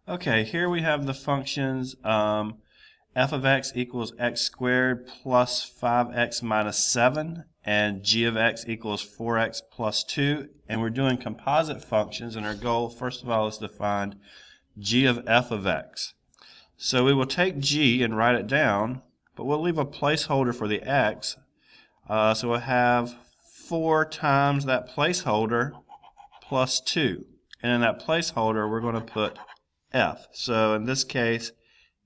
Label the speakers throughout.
Speaker 1: Okay, here we have the functions f of x equals x squared plus 5x minus 7 and g of x equals 4x plus 2, and we're doing composite functions, and our goal first of all is to find g of f of x. So we will take g and write it down, but we'll leave a placeholder for the x, so we'll have 4 times that placeholder plus 2, and in that placeholder we're going to put f. So in this case,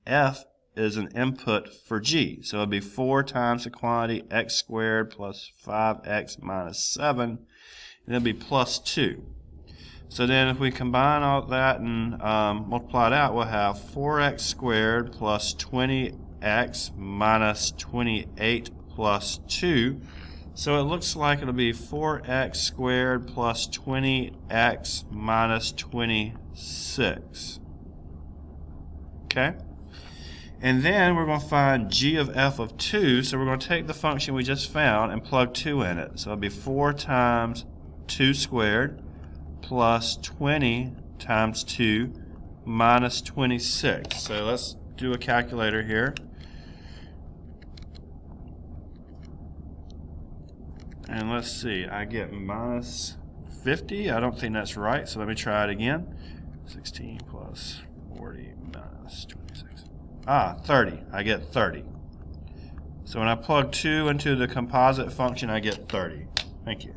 Speaker 1: f is an input for g. So it'll be 4 times the quantity x squared plus 5x minus 7, and it'll be plus 2. So then if we combine all that and multiply it out, we'll have 4x squared plus 20x minus 28 plus 2. So it looks like it'll be 4x squared plus 20x minus 26. Okay? And then we're going to find g of f of 2, so we're going to take the function we just found and plug 2 in it. So it'll be 4 times 2 squared plus 20 times 2 minus 26. So let's do a calculator here. And let's see, I get minus 50. I don't think that's right, so let me try it again. 16 plus 40 minus 26. 30. I get 30. So when I plug 2 into the composite function, I get 30. Thank you.